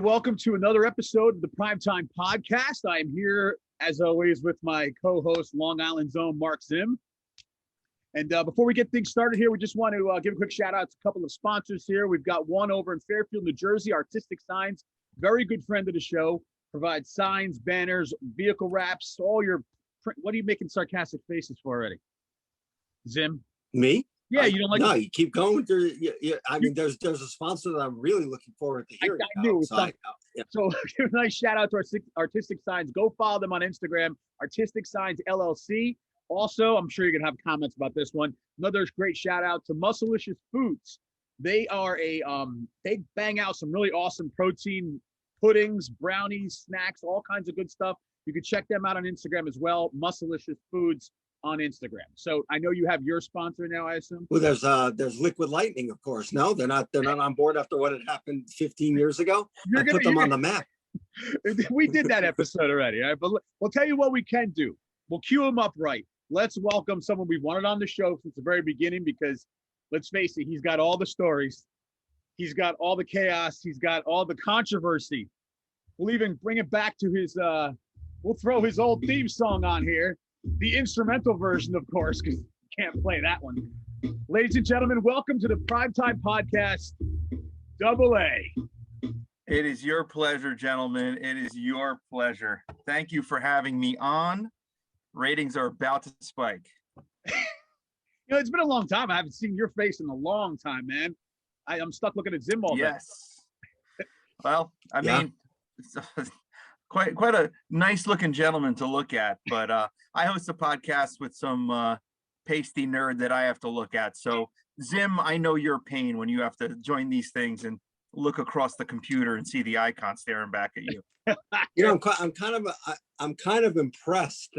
welcome to another episode of the Primetime Podcast. I am here, as always, with my co-host, Long Island's own Mark Zim. And before we get things started here, we just want to give a quick shout out to a couple of sponsors here. We've got one over in Fairfield, New Jersey, Artistic Signs, very good friend of the show, provides signs, banners, vehicle wraps, all your print. What are you making sarcastic faces for already? Zim? Me? Yeah, you don't like No, you keep going through. I mean, there's a sponsor that I'm really looking forward to hearing about. So give a nice shout out to our Artistic Signs. Go follow them on Instagram, Artistic Signs LLC. Also, I'm sure you're gonna have comments about this one. Another great shout out to Muscleicious Foods. They are they bang out some really awesome protein puddings, brownies, snacks, all kinds of good stuff. You can check them out on Instagram as well. Muscleicious Foods on Instagram. So I know you have your sponsor now, I assume. Well, there's Liquid Lightning, of course. No, they're not on board after what had happened 15 years ago. Put them on the map. We did that episode already, all right? But we'll tell you what we can do. We'll cue them up right. Let's welcome someone we've wanted on the show since the very beginning, because let's face it, he's got all the stories. He's got all the chaos. He's got all the controversy. We'll even bring it back to his, we'll throw his old theme song on here. The instrumental version, of course, because you can't play that one. Ladies and gentlemen, welcome to the Primetime Podcast, Double A. It is your pleasure, gentlemen. It is your pleasure. Thank you for having me on. Ratings are about to spike. It's been a long time. I haven't seen your face in a long time, man. I'm stuck looking at Zim all day. Yes. Well, I mean, it's quite a nice looking gentleman to look at, but I host a podcast with some pasty nerd that I have to look at. So Zim, I know your pain when you have to join these things and look across the computer and see the icon staring back at you. I'm kind of impressed.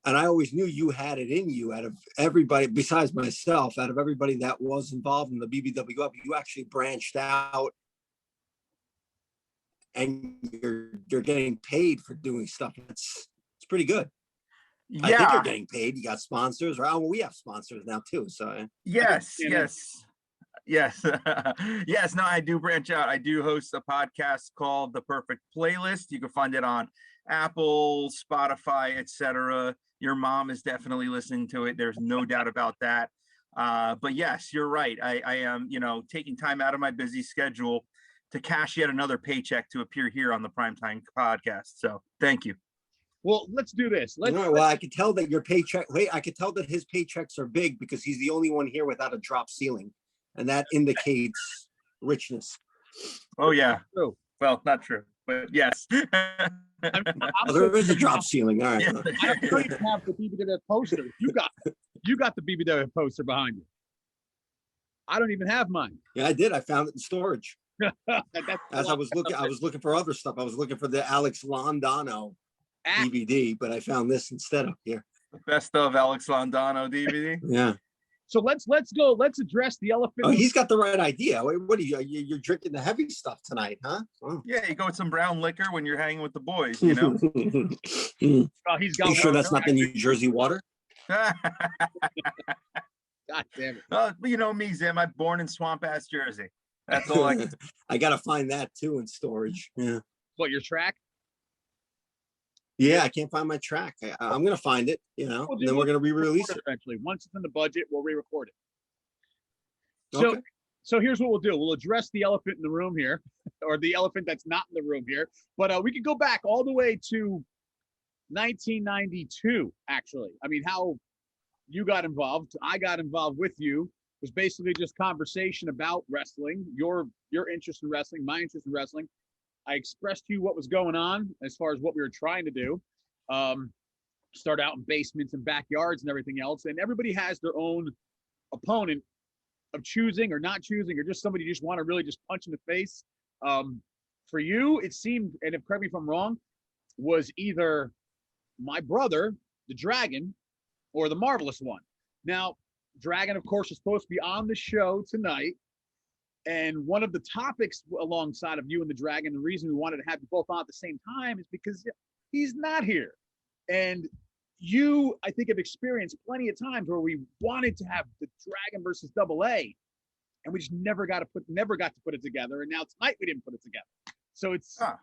And I always knew you had it in you. Out of everybody besides myself, out of everybody that was involved in the BBWF, you actually branched out. And you're getting paid for doing stuff. It's pretty good. Yeah, I think you're getting paid. You got sponsors, right? Well, we have sponsors now too. So yes. Yes. No, I do branch out. I do host a podcast called The Perfect Playlist. You can find it on Apple, Spotify, etc. Your mom is definitely listening to it. There's no doubt about that. But yes, you're right. I am, taking time out of my busy schedule to cash yet another paycheck to appear here on the Primetime Podcast. So thank you. Well, let's do this. Well, I could tell that your paycheck. Wait, I could tell that his paychecks are big because he's the only one here without a drop ceiling, and that indicates richness. Oh yeah. True. Well, not true, but yes. There is a drop ceiling. All right. I don't even have the BBWF poster. You got the BBWF poster behind you. I don't even have mine. Yeah, I did. I found it in storage. As I was looking for other stuff. I was looking for the Alex Londano DVD, but I found this instead of here. The best of Alex Londano DVD. Yeah. So let's go. Let's address the elephant. Oh, he's got the right idea. What are you're drinking the heavy stuff tonight, huh? Oh. Yeah, you go with some brown liquor when you're hanging with the boys, He's got. You sure that's not the New Jersey water? God damn it. You know me, Zim. I'm born in swamp ass Jersey. That's all I can. I gotta find that too in storage. Yeah. What, your track? Yeah, I can't find my track. I'm gonna find it, and then we're gonna re-release it eventually. Once it's in the budget, we'll re-record it. Okay. So here's what we'll do. We'll address the elephant in the room here, or the elephant that's not in the room here. But we could go back all the way to 1992, actually. I mean, how you got involved. I got involved with you. It was basically just conversation about wrestling, your interest in wrestling, my interest in wrestling. I expressed to you what was going on as far as what we were trying to do. Start out in basements and backyards and everything else. And everybody has their own opponent of choosing or not choosing, or just somebody you just want to really just punch in the face. For you, it seemed, and if correct me if I'm wrong, was either my brother, the Dragon, or the Marvelous One. Now, Dragon, of course, is supposed to be on the show tonight. And one of the topics alongside of you and the Dragon, the reason we wanted to have you both on at the same time is because he's not here. And you, I think, have experienced plenty of times where we wanted to have the Dragon versus Double A. and we just never got to put it together. And now tonight we didn't put it together. So it's, well,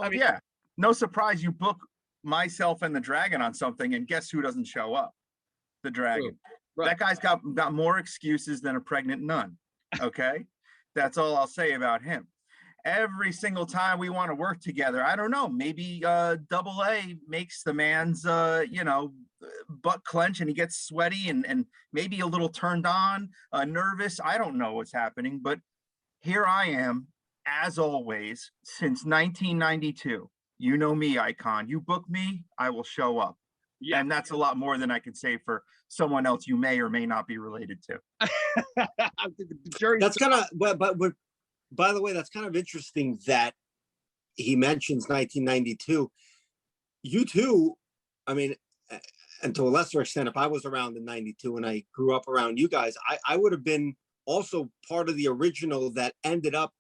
I mean, yeah, no surprise you book myself and the Dragon on something, and guess who doesn't show up? The Dragon. right. That guy's got more excuses than a pregnant nun. Okay, that's all I'll say about him. Every single time we want to work together, I don't know, maybe Double A makes the man's butt clench and he gets sweaty and maybe a little turned on, nervous. I don't know what's happening, but here I am, as always, since 1992. You know me, Icon. You book me, I will show up. Yeah. And that's a lot more than I could say for someone else you may or may not be related to. That's kind of, but by the way, that's kind of interesting that he mentions 1992. You too, I mean, and to a lesser extent, if I was around in 92 and I grew up around you guys, I would have been also part of the original that ended up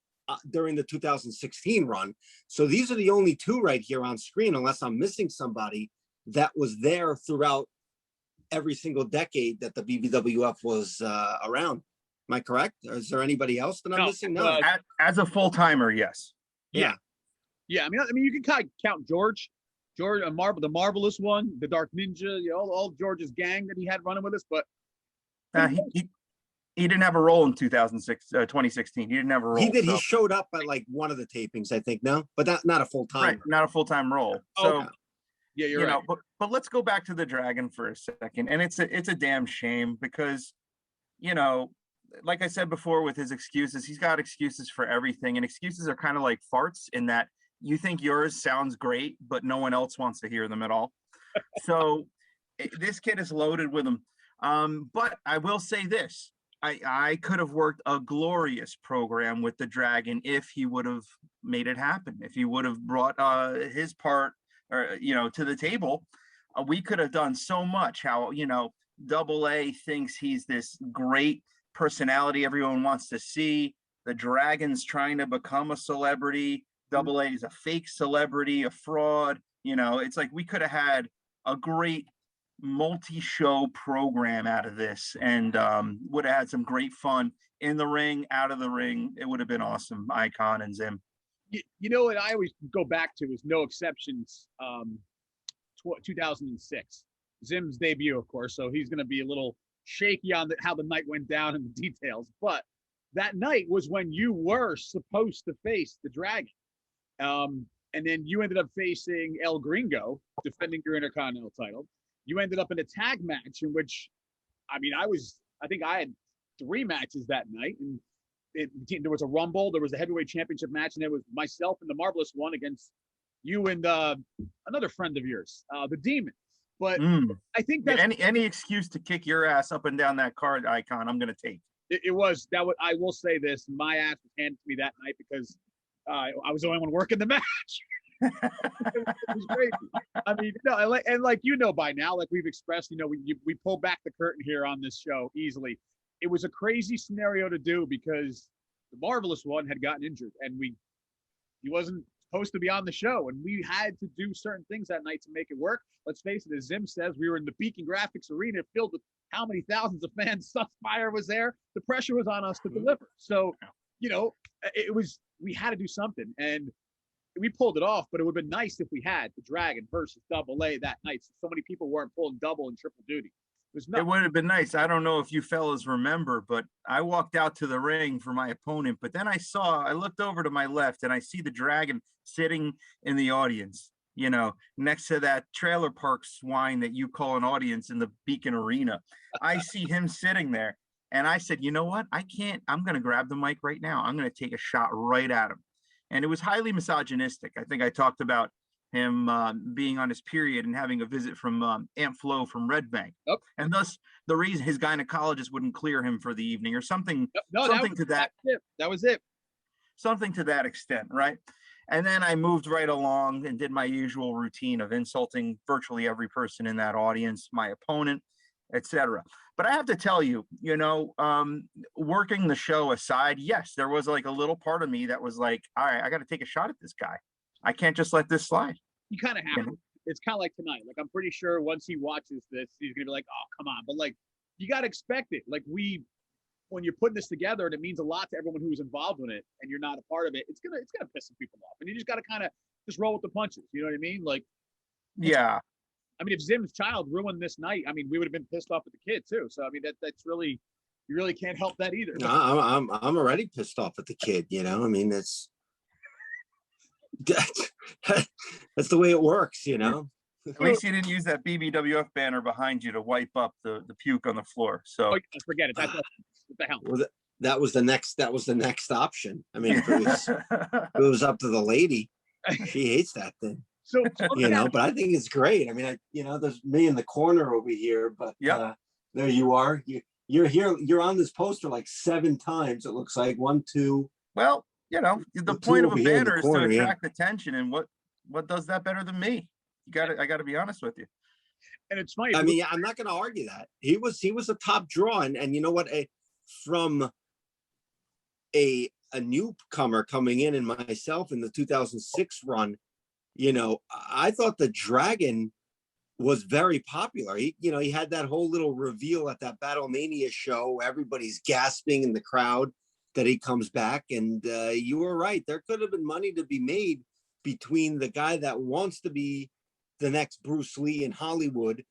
during the 2016 run. So these are the only two right here on screen, unless I'm missing somebody that was there throughout every single decade that the BBWF was around. Am I correct? Or is there anybody else that I'm missing? No. As a full timer, yes. Yeah. I mean, you can kind of count George, the Marvelous One, the Dark Ninja, all George's gang that he had running with us. But he didn't have a role in 2016. He didn't have a role. He did. So. He showed up at like one of the tapings, I think. No, but not a full time. Right, not a full time role. So. Yeah, you're right. But let's go back to the Dragon for a second. And it's a damn shame because, like I said before with his excuses, he's got excuses for everything. And excuses are kind of like farts in that you think yours sounds great, but no one else wants to hear them at all. So this kid is loaded with them. But I will say this. I could have worked a glorious program with the Dragon if he would have made it happen. If he would have brought his part to the table, we could have done so much. How, Double A thinks he's this great personality everyone wants to see. The Dragon's trying to become a celebrity. Double A is a fake celebrity, a fraud. It's like we could have had a great multi-show program out of this and would have had some great fun in the ring, out of the ring. It would have been awesome. Icon and Zim. You know what I always go back to is No Exceptions, 2006. Zim's debut, of course, so he's going to be a little shaky on how the night went down and the details. But that night was when you were supposed to face the Dragon. And then you ended up facing El Gringo, defending your Intercontinental title. You ended up in a tag match in which, I think I had 3 matches that night. And there was a Rumble, there was a heavyweight championship match, and there was myself and the Marvelous One against you and another friend of yours, the Demon. But I think that's any excuse to kick your ass up and down that card, Icon, I'm going to take. It was that. I will say this: my ass was handed to me that night because I was the only one working the match. It was crazy. I mean, and like by now, like we've expressed, we pull back the curtain here on this show easily. It was a crazy scenario to do because the Marvelous One had gotten injured and he wasn't supposed to be on the show, and we had to do certain things that night to make it work. Let's face it, as Zim says, we were in the Beacon Graphics Arena filled with how many thousands of fans. Sunfire was there. The pressure was on us to deliver. So, we had to do something, and we pulled it off, but it would have been nice if we had the Dragon versus Double A that night. So many people weren't pulling double and triple duty. It would have been nice. I don't know if you fellas remember, but I walked out to the ring for my opponent, but then I looked over to my left and I see the Dragon sitting in the audience, next to that trailer park swine that you call an audience in the Beacon Arena. I see him sitting there and I said, you know what? I'm going to grab the mic right now. I'm going to take a shot right at him. And it was highly misogynistic. I think I talked about him being on his period and having a visit from Aunt Flo from Red Bank. Yep. And thus the reason his gynecologist wouldn't clear him for the evening or something, something to that. That was it. Something to that extent, right? And then I moved right along and did my usual routine of insulting virtually every person in that audience, my opponent, etc. But I have to tell you, working the show aside, yes, there was like a little part of me that was like, all right, I got to take a shot at this guy. I can't just let this slide. You kind of have to. It's kind of like tonight. Like, I'm pretty sure once he watches this, he's going to be like, oh, come on. But, like, you got to expect it. Like, we when you're putting this together and it means a lot to everyone who's involved in it and you're not a part of it, it's gonna piss some people off. And you just gotta kind of just roll with the punches. You know what I mean? Like, Yeah. I mean, if Zim's child ruined this night, I mean, we would have been pissed off at the kid too. So I mean, that's really, you really can't help that either. No, I'm already pissed off at the kid. You know, I mean, that's the way it works. You know. At least you didn't use that BBWF banner behind you to wipe up the puke on the floor. So forget it. That's what the hell. Well, that was the next option. I mean, if it was up to the lady, she hates that thing. So you know, but I think it's great. I mean, there's me in the corner over here, but there you are. You're here. You're on this poster like 7 times. It looks like 1, 2. Well, you know, the point of a banner is to attract attention, and what does that better than me? I got to be honest with you. And it's funny. I mean, I'm not going to argue that he was a top draw, and you know what? From a newcomer coming in, and myself in the 2006 run, you know, I thought the Dragon was very popular. He had that whole little reveal at that Battlemania show. Everybody's gasping in the crowd that he comes back, and you were right. There could have been money to be made between the guy that wants to be the next Bruce Lee in Hollywood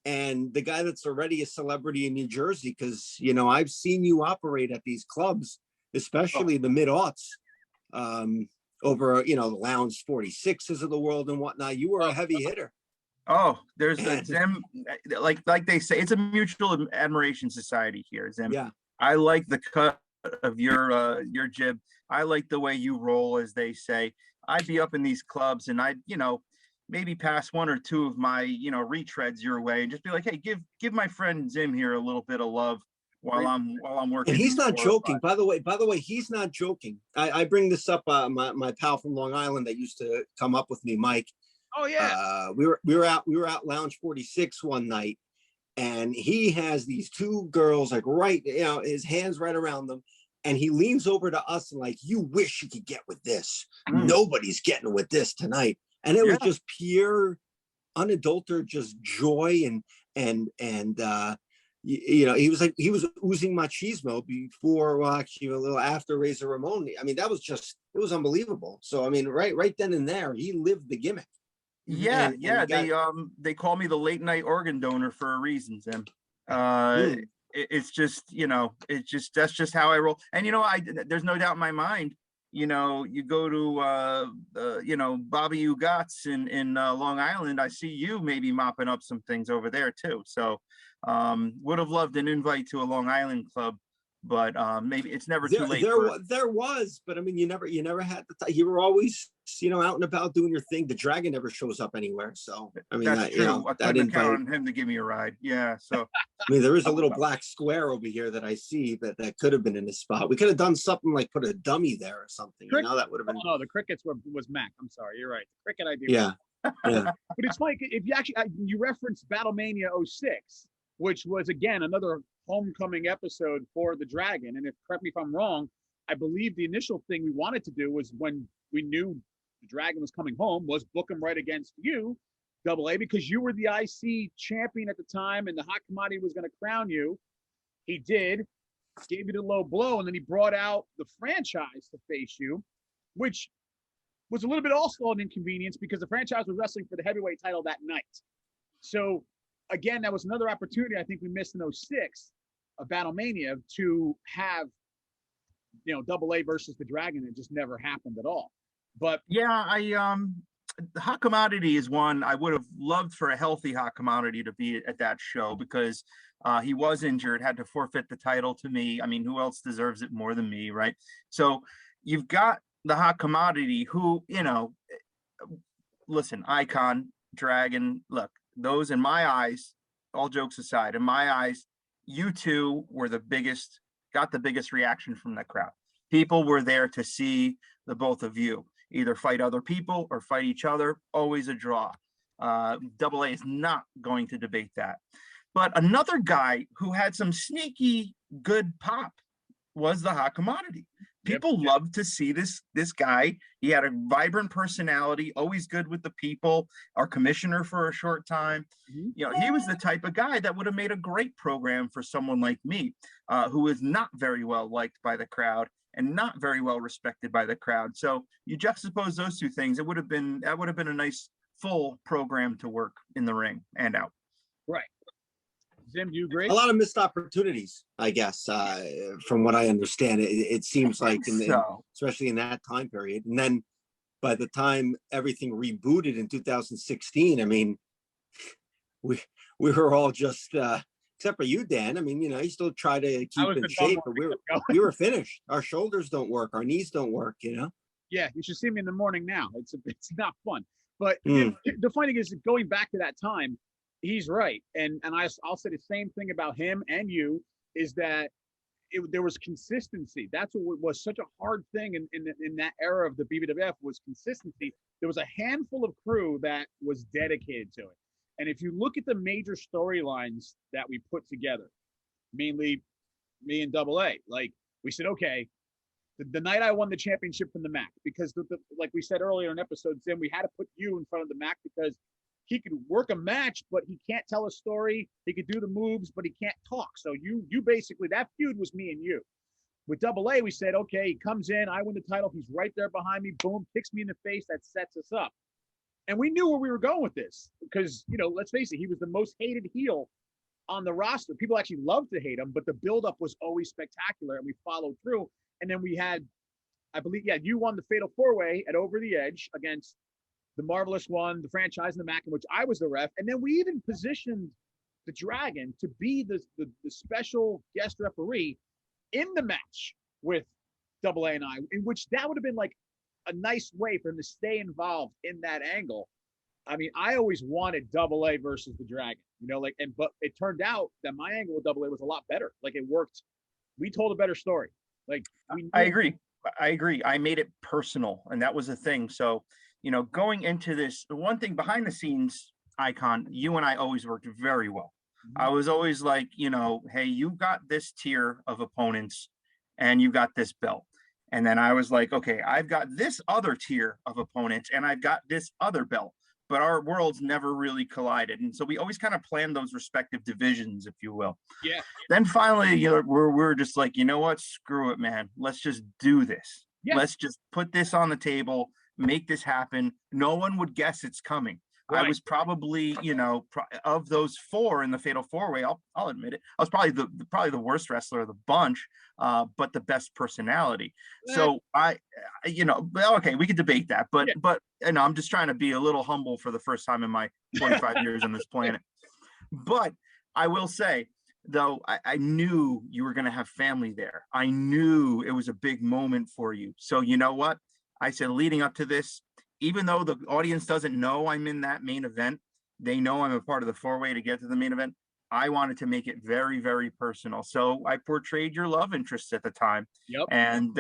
and the guy that's already a celebrity in New Jersey. Because, you know, I've seen you operate at these clubs, especially the mid-aughts, over, you know, the Lounge 46s of the world and whatnot. You were a heavy hitter. Oh, there's Zim, like they say, it's a mutual admiration society here, Zim. Yeah. I like the cut of your jib. I like the way you roll, as they say. I'd be up in these clubs and I'd, you know, maybe pass 1 or 2 of my, you know, retreads your way and just be like, hey, give my friend Zim here a little bit of love while I'm working. And he's not joking. By the way, he's not joking. I bring this up. My pal from Long Island that used to come up with me, Mike. Oh yeah. We were out Lounge 46 one night, and he has these 2 girls like right, you know, his hands right around them, and he leans over to us and like, you wish you could get with this. Nobody's getting with this tonight. And it was just pure, unadulterated, just joy and you know, he was oozing machismo before, well, actually a little after Razor Ramon. I mean, it was unbelievable. So I mean, right then and there, he lived the gimmick. Yeah, they call me the late night organ donor for a reason, Zim. It's just, you know, that's just how I roll. And you know, there's no doubt in my mind. You know, you go to, you know, Bobby Ugats in Long Island. I see you maybe mopping up some things over there too. So would have loved an invite to a Long Island club, but maybe it's never too late. There was, but I mean, you never had the time. You were always, you know, out and about doing your thing. The Dragon never shows up anywhere. So I mean, that's true. You know, I couldn't count on him to give me a ride. Yeah. So I mean, there is a little black square over here that I see that could have been in this spot. We could have done something like put a dummy there or something. You know, that would have been. Oh, no, the crickets was Mac. I'm sorry, you're right. The cricket idea. Yeah. Yeah. But it's funny if you actually you referenced Battlemania 06, which was again another homecoming episode for the Dragon. And correct me if I'm wrong, I believe the initial thing we wanted to do was when we knew the Dragon was coming home was book him right against you, Double A, because you were the IC champion at the time and the hot commodity was going to crown you. He did, gave you the low blow, and then he brought out the franchise to face you, which was a little bit also an inconvenience because the franchise was wrestling for the heavyweight title that night. So again, that was another opportunity I think we missed in 06 of Battlemania to have, you know, Double A versus the Dragon. It just never happened at all. But yeah, the hot commodity is one I would have loved for a healthy hot commodity to be at that show because he was injured, had to forfeit the title to me. I mean, who else deserves it more than me, right? So you've got the hot commodity who, you know, listen, Icon, Dragon, look, those in my eyes, all jokes aside, in my eyes, you two were got the biggest reaction from the crowd. People were there to see the both of you either fight other people or fight each other, always a draw. Double A is not going to debate that. But another guy who had some sneaky good pop was the hot commodity. People love to see this guy. He had a vibrant personality, always good with the people, our commissioner for a short time. You know, he was the type of guy that would have made a great program for someone like me, who is not very well liked by the crowd and not very well respected by the crowd. So you juxtapose those two things, that would have been a nice full program to work in the ring and out. Right. Zim, do you agree? A lot of missed opportunities, I guess, from what I understand. It seems like, especially in that time period. And then by the time everything rebooted in 2016, I mean, we were all just, except for you, Dan. I mean, you know, you still try to keep in shape, but we were finished. Our shoulders don't work. Our knees don't work, you know? Yeah, you should see me in the morning now. It's not fun. But you know, the funny thing is, going back to that time, he's right. And I'll say the same thing about him and you, is that there was consistency. That's what was such a hard thing in that era of the BBWF, was consistency. There was a handful of crew that was dedicated to it. And if you look at the major storylines that we put together, mainly me and Double A, like we said, okay, the night I won the championship from the Mac, because like we said earlier in episodes, then we had to put you in front of the Mac because he could work a match, but he can't tell a story. He could do the moves, but he can't talk. So you basically, that feud was me and you. With Double A, we said, okay, he comes in, I win the title, he's right there behind me, boom, kicks me in the face, that sets us up. And we knew where we were going with this because, you know, let's face it, he was the most hated heel on the roster. People actually loved to hate him, but the buildup was always spectacular, and we followed through. And then we had, I believe, you won the Fatal 4-Way at Over the Edge against the Marvelous One, the Franchise, and the Mac, in which I was the ref. And then we even positioned the Dragon to be the special guest referee in the match with Double A and I, in which that would have been like a nice way for him to stay involved in that angle. I mean, I always wanted Double A versus the Dragon, you know, like, but it turned out that my angle with Double A was a lot better. Like, it worked. We told a better story. Like, I agree. I made it personal, and that was the thing. So, you know, going into this, the one thing behind the scenes, Icon, you and I always worked very well. I was always like, you know, hey, you got this tier of opponents and you got this belt. And then I was like, okay, I've got this other tier of opponents and I've got this other belt, but our worlds never really collided. And so we always kind of planned those respective divisions, if you will. Yeah. Then finally, you know, we're just like, you know what, screw it, man. Let's just do this. Yeah. Let's just put this on the table, make this happen. No one would guess it's coming. Right. I was probably, you know, of those four in the Fatal 4-Way, I'll admit it, I was probably the worst wrestler of the bunch, but the best personality. So you know, okay, we could debate that, but you know, I'm just trying to be a little humble for the first time in my 25 years on this planet. But I will say, though, I knew you were going to have family there. I knew it was a big moment for you. So you know what? I said, leading up to this, even though the audience doesn't know I'm in that main event, they know I'm a part of the 4-Way to get to the main event. I wanted to make it very, very personal. So I portrayed your love interests at the time. Yep. And,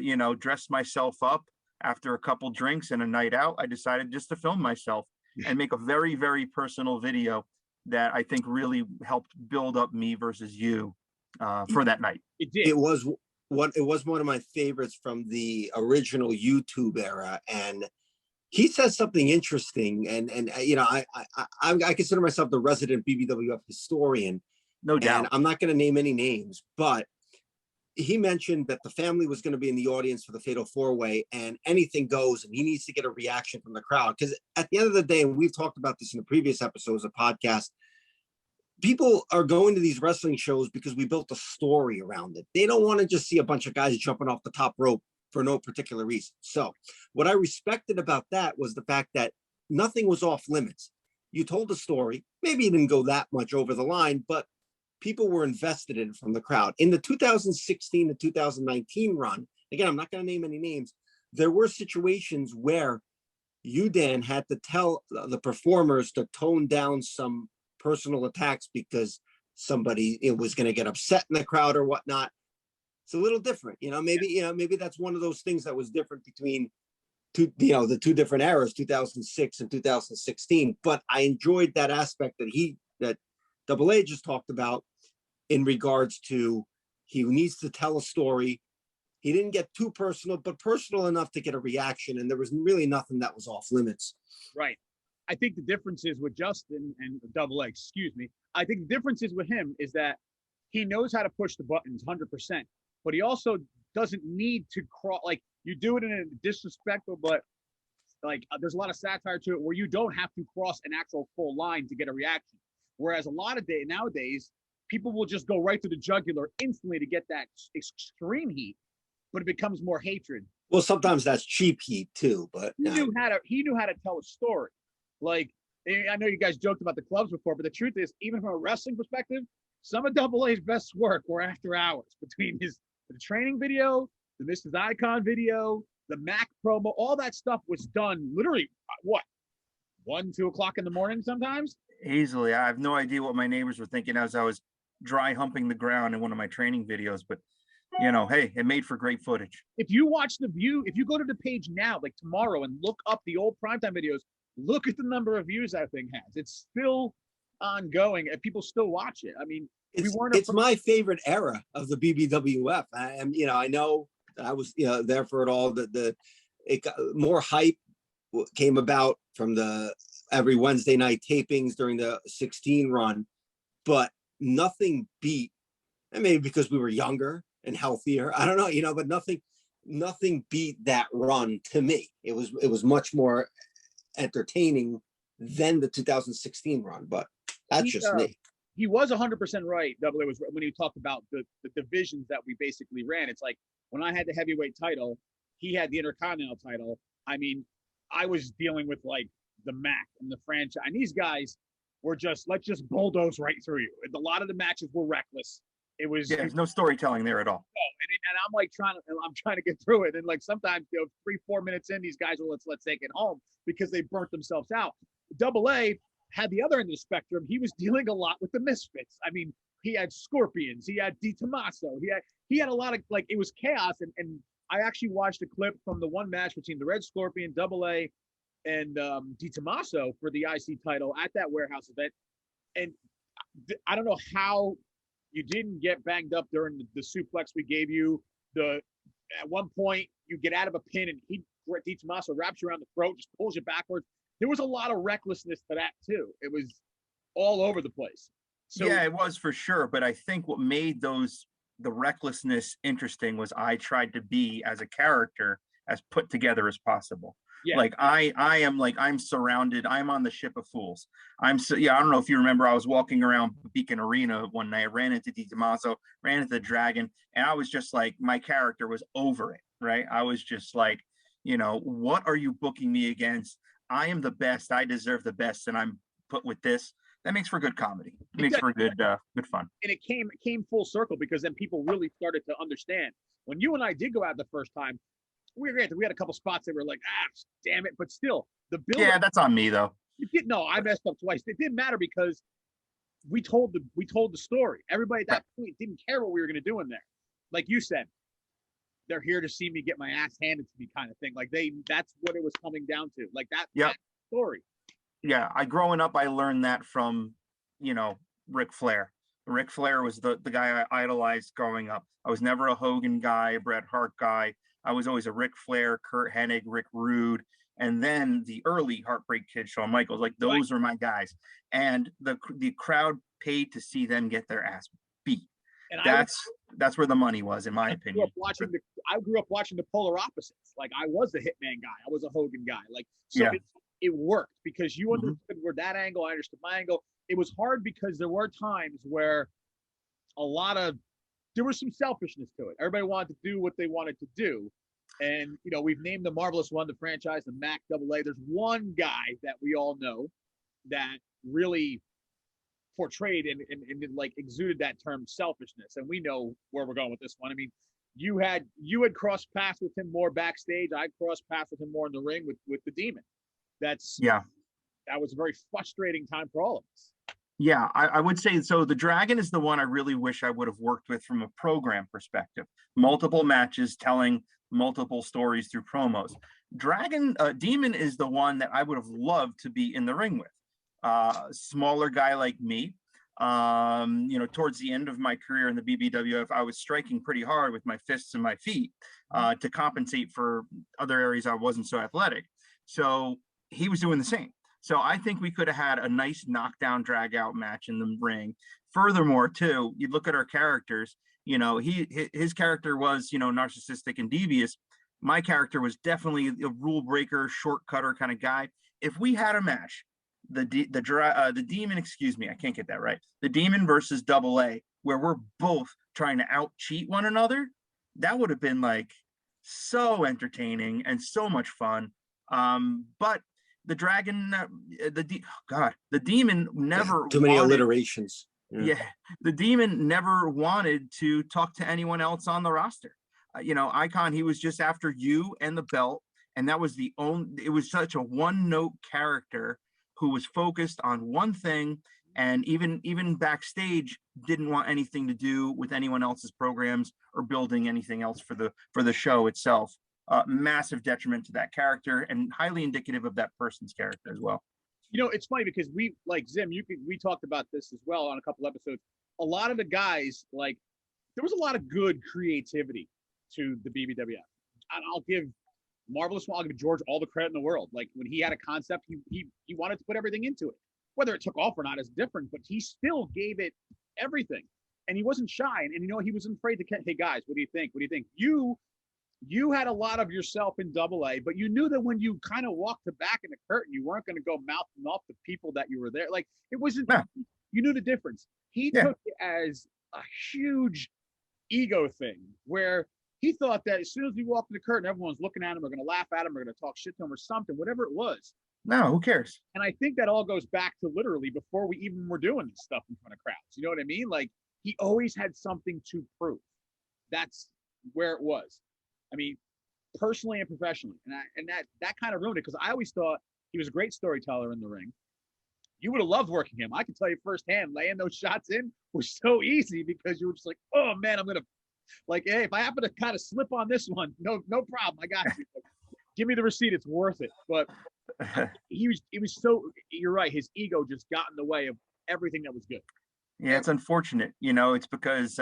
you know, dressed myself up after a couple drinks and a night out. I decided just to film myself and make a very, very personal video that I think really helped build up me versus you for that night. It did. It was one of my favorites from the original YouTube era. And he says something interesting, and you know, I consider myself the resident BBWF historian. No doubt. And I'm not going to name any names, but he mentioned that the family was going to be in the audience for the Fatal 4-Way, and anything goes, and he needs to get a reaction from the crowd. Because at the end of the day, and we've talked about this in the previous episodes of podcast, people are going to these wrestling shows because we built a story around it. They don't want to just see a bunch of guys jumping off the top rope for no particular reason. So what I respected about that was the fact that nothing was off limits. You told a story, maybe you didn't go that much over the line, but people were invested in it from the crowd. In the 2016 to 2019 run, again, I'm not going to name any names, there were situations where you, Dan, had to tell the performers to tone down some personal attacks because somebody was going to get upset in the crowd or whatnot. It's a little different, you know, maybe that's one of those things that was different between the two different eras, 2006 and 2016. But I enjoyed that aspect that Double A just talked about in regards to he needs to tell a story. He didn't get too personal, but personal enough to get a reaction. And there was really nothing that was off limits. Right. I think the difference is with Justin and Double A, excuse me. I think the difference is with him is that he knows how to push the buttons 100%, but he also doesn't need to cross, like you do it in a disrespectful, but like there's a lot of satire to it where you don't have to cross an actual full line to get a reaction. Whereas a lot of nowadays, people will just go right to the jugular instantly to get that extreme heat, but it becomes more hatred. Well, sometimes that's cheap heat too, but he knew how to tell a story. Like, I know you guys joked about the clubs before, but the truth is, even from a wrestling perspective, some of Double A's best work were after hours between the training video, the Mrs. Icon video, the Mac promo, all that stuff was done literally, what, 1, 2 o'clock in the morning sometimes? Easily. I have no idea what my neighbors were thinking as I was dry humping the ground in one of my training videos, but you know, hey, it made for great footage. If you watch the view, if you go to the page now, like tomorrow, and look up the old primetime videos, look at the number of views that thing has. It's still ongoing and people still watch it. I mean, it's my favorite era of the BBWF. I know I was, there for it all. More hype came about from the every Wednesday night tapings during the 16 run, but nothing beat, and maybe because we were younger and healthier, I don't know, but nothing beat that run to me. It was much more entertaining than the 2016 run, but that's just me. He was 100% right. Double A was when he talked about the divisions that we basically ran. It's like when I had the heavyweight title, he had the Intercontinental title. I mean, I was dealing with like the MAC and the franchise, and these guys were just, let's just bulldoze right through you. A lot of the matches were reckless. It was there's no storytelling there at all. And I'm like I'm trying to get through it, and like sometimes 3-4 minutes in, these guys will let's take it home because they burnt themselves out. Double A had the other end of the spectrum. He was dealing a lot with the misfits. I mean, he had Scorpions, he had Di Tommaso, he had a lot of, like, it was chaos. And I actually watched a clip from the one match between the Red Scorpion, Double A, and Di Tommaso for the IC title at that warehouse event. And I don't know how you didn't get banged up during the suplex we gave you. At one point, you get out of a pin and Di Tommaso wraps you around the throat, just pulls you backwards. There was a lot of recklessness to that too. It was all over the place. So, yeah, it was for sure. But I think what made the recklessness interesting was I tried to be, as a character, as put together as possible. Yeah. Like I'm surrounded. I'm on the ship of fools. I don't know if you remember, I was walking around Beacon Arena one night, ran into Di Tommaso, ran into the Dragon, and I was just like, my character was over it, right? I was just like, what are you booking me against? I am the best. I deserve the best, and I'm put with this. That makes for good comedy. It makes for good fun. And it came full circle, because then people really started to understand. When you and I did go out the first time, we had a couple spots that were like, damn it, but still the build. Yeah, that's on me though. No, I messed up twice. It didn't matter because we told the story. Everybody at that point didn't care what we were going to do in there. Like you said, they're here to see me get my ass handed to me, kind of thing. Like that's what it was coming down to. Like that story. Yeah, growing up, I learned that from, Ric Flair. Ric Flair was the guy I idolized growing up. I was never a Hogan guy, a Bret Hart guy. I was always a Ric Flair, Kurt Hennig, Rick Rude, and then the early Heartbreak Kid, Shawn Michaels. Like those are my guys, and the crowd paid to see them get their ass beat. And that's where the money was, in my opinion. I grew up watching the polar opposites. Like I was the Hitman guy, I was a Hogan guy. Like so, it worked because you understood where that angle, I understood my angle. It was hard because there were times where there was some selfishness to it. Everybody wanted to do what they wanted to do. And, we've named the Marvelous One, the franchise, the Mac Double A. There's one guy that we all know that really portrayed and like exuded that term selfishness. And we know where we're going with this one. I mean, you had crossed paths with him more backstage. I crossed paths with him more in the ring with the Demon. That was a very frustrating time for all of us. Yeah, I would say so. The Dragon is the one I really wish I would have worked with from a program perspective. Multiple matches telling multiple stories through promos. Demon is the one that I would have loved to be in the ring with. Smaller guy like me. You know, towards the end of my career in the BBWF, I was striking pretty hard with my fists and my feet to compensate for other areas I wasn't so athletic. So he was doing the same. So I think we could have had a nice knockdown, drag out match in the ring. Furthermore, too, you look at our characters, you know, his character was, you know, narcissistic and devious. My character was definitely a rule breaker, shortcutter kind of guy. If we had a match, the demon, excuse me, I can't get that right. The demon versus Double A, where we're both trying to out cheat one another, that would have been like so entertaining and so much fun. But the dragon, the demon never too many alliterations. Yeah, the demon never wanted to talk to anyone else on the roster. You know, Icon, he was just after you and the belt, and that was the only. It was such a one-note character who was focused on one thing, and even backstage didn't want anything to do with anyone else's programs or building anything else for the show itself. Massive detriment to that character and highly indicative of that person's character as well. You know, it's funny because we, like Zim, we talked about this as well on a couple episodes. A lot of the guys, like, there was a lot of good creativity to the BBWF. And I'll give Marvelous One, I'll give George all the credit in the world. Like, when he had a concept, he wanted to put everything into it. Whether it took off or not is different, but he still gave it everything. And he wasn't shy. And you know, he wasn't afraid to, hey guys, what do you think? What do you think? You had a lot of yourself in Double A, but you knew that when you kind of walked the back in the curtain, you weren't going to go mouthing off the people that you were there. Like, it wasn't, you knew the difference. He took it as a huge ego thing where he thought that as soon as we walked in the curtain, everyone's looking at him, we're going to laugh at him, we're going to talk shit to him or something, whatever it was. No, who cares? And I think that all goes back to literally before we even were doing this stuff in front of crowds. You know what I mean? Like, he always had something to prove. That's where it was. I mean, personally and professionally. And that kind of ruined it, because I always thought he was a great storyteller in the ring. You would have loved working him. I can tell you firsthand, laying those shots in was so easy because you were just like, oh man, I'm going to, like, hey, if I happen to kind of slip on this one, no problem. I got you. Give me the receipt. It's worth it. But he was so, you're right. His ego just got in the way of everything that was good. Yeah, it's unfortunate. You know, it's because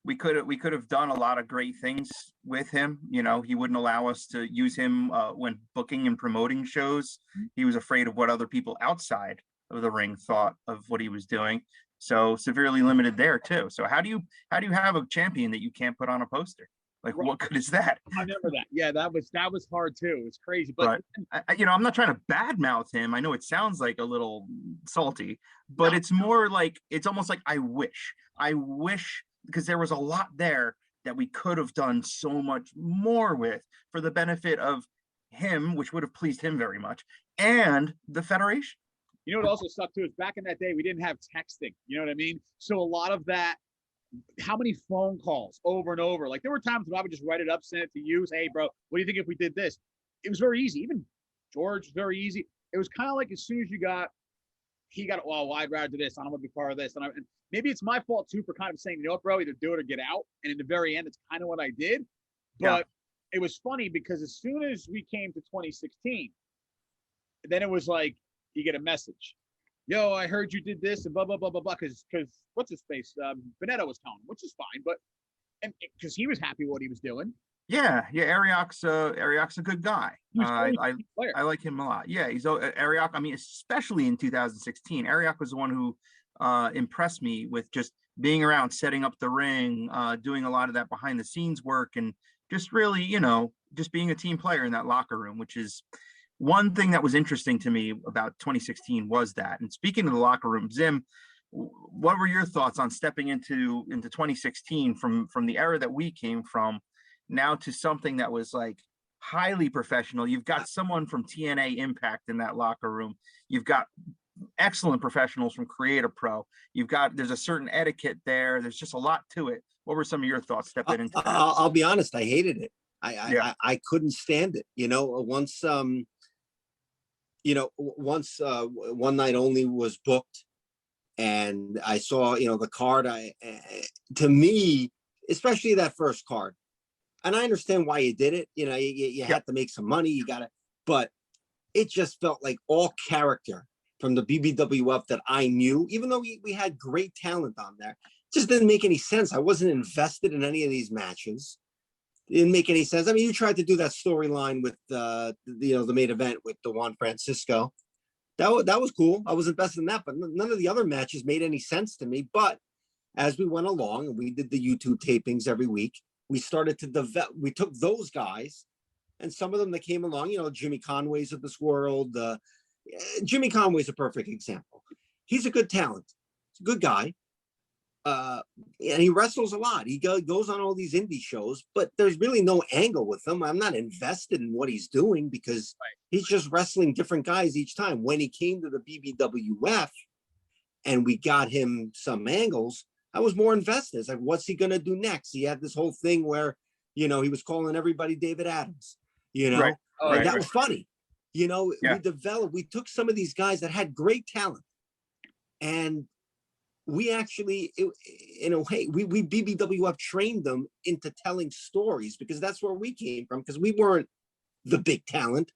we could have done a lot of great things with him. You know, he wouldn't allow us to use him when booking and promoting shows. He was afraid of what other people outside of the ring thought of what he was doing. So severely limited there too. So how do you have a champion that you can't put on a poster? Like, what good is that? I remember that. Yeah, that was hard too. It's crazy. But you know, I'm not trying to badmouth him. I know it sounds like a little salty, but it's more like, it's almost like I wish, because there was a lot there that we could have done so much more with for the benefit of him, which would have pleased him very much, and the Federation. You know what also sucked too is back in that day, we didn't have texting. You know what I mean? So a lot of that, how many phone calls over and over? Like, there were times when I would just write it up, send it to you, say, hey, bro, what do you think if we did this? It was very easy. Even George was very easy. It was kind of like, as soon as he got, well, I'd rather do this. I don't want to be part of this. And maybe it's my fault too for kind of saying, you know what, bro, either do it or get out. And in the very end, it's kind of what I did. But it was funny because as soon as we came to 2016, then it was like, you get a message. Yo, I heard you did this and blah, blah, blah, blah, blah. Because what's his face? Benetto was telling him, which is fine. But, and because he was happy with what he was doing. Yeah. Ariok's a good guy. I like him a lot. Yeah, he's Ariok. I mean, especially in 2016, Ariok was the one who impressed me with just being around, setting up the ring, doing a lot of that behind the scenes work, and just really, you know, just being a team player in that locker room, which is one thing that was interesting to me about 2016 was that. And speaking of the locker room, Zim, what were your thoughts on stepping into 2016 from the era that we came from now to something that was like highly professional? You've got someone from TNA Impact in that locker room. You've got excellent professionals from Creative Pro. There's a certain etiquette there. There's just a lot to it. What were some of your thoughts stepping into that? I'll be honest, I hated it. I couldn't stand it. You know, once One Night Only was booked and I saw, you know, the card, to me, especially that first card, and I understand why you did it. You know, you have to make some money, but it just felt like all character from the BBWF that I knew, even though we had great talent on there. It just didn't make any sense. I wasn't invested in any of these matches. It didn't make any sense. I mean, you tried to do that storyline with the main event with the Juan Francisco. That was cool. I was invested in that, but none of the other matches made any sense to me. But as we went along and we did the YouTube tapings every week, we started to develop. We took those guys, and some of them that came along, Jimmy Conway's of this world. Jimmy Conway's a perfect example. He's a good talent. He's a good guy. And he wrestles a lot. He goes on all these indie shows, but there's really no angle with him. I'm not invested in what he's doing because he's just wrestling different guys each time. When he came to the BBWF and we got him some angles, I was more invested. It's like, what's he going to do next? He had this whole thing where, he was calling everybody David Adams, Right. and that was funny. Yeah. We took some of these guys that had great talent and we actually, in a way, we BBWF trained them into telling stories because that's where we came from, because we weren't the big talent,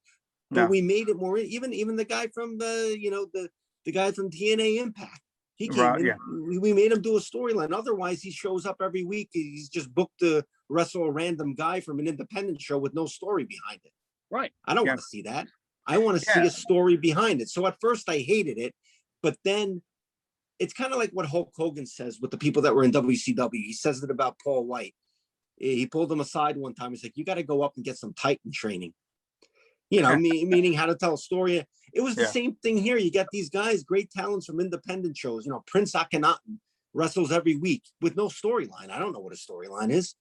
but we made it more, even the guy from the guy from TNA Impact. He came in, we made him do a storyline. Otherwise, he shows up every week. He's just booked to wrestle a random guy from an independent show with no story behind it. Right. I don't want to see that. I want to see a story behind it. So at first I hated it, but then it's kind of like what Hulk Hogan says with the people that were in WCW. He says it about Paul White. He pulled him aside one time. He's like, you got to go up and get some Titan training. Meaning how to tell a story. It was the same thing here. You got these guys, great talents from independent shows. Prince Akhenaten wrestles every week with no storyline. I don't know what a storyline is.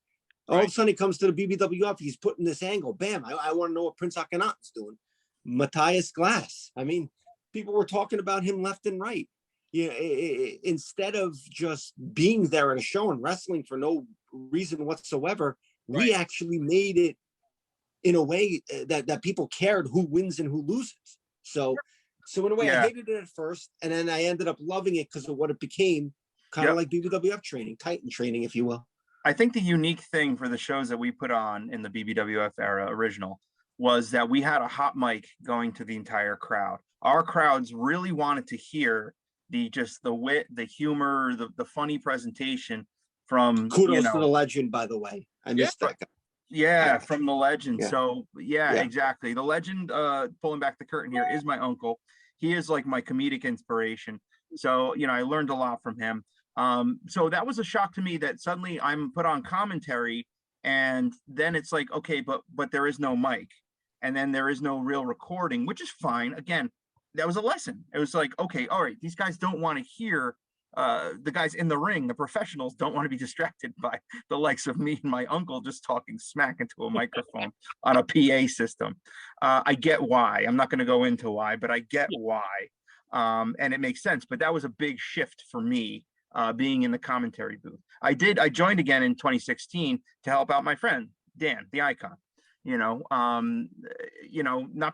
All of a sudden he comes to the BBWF. He's putting this angle. Bam. I want to know what Prince Akhenaten's doing. Matthias Glass. I mean, people were talking about him left and right. Instead of just being there at a show and wrestling for no reason whatsoever, we actually made it in a way that people cared who wins and who loses. So in a way, I hated it at first, and then I ended up loving it because of what it became, kind of like BBWF training, Titan training, if you will. I think the unique thing for the shows that we put on in the BBWF era original was that we had a hot mic going to the entire crowd. Our crowds really wanted to hear the wit, the humor, the funny presentation from kudos to the legend, by the way. I missed that guy. Yeah, from the legend. So exactly. The legend, pulling back the curtain here, is my uncle. He is like my comedic inspiration. So, I learned a lot from him. So that was a shock to me that suddenly I'm put on commentary and then it's like, okay, but there is no mic and then there is no real recording, which is fine. Again, that was a lesson. It was like, okay, all right, these guys don't want to hear the guys in the ring, the professionals don't want to be distracted by the likes of me and my uncle just talking smack into a microphone on a PA system. I get why. I'm not going to go into why, but I get why. And it makes sense. But that was a big shift for me, being in the commentary booth. I joined again in 2016 to help out my friend, Dan, the Icon. Not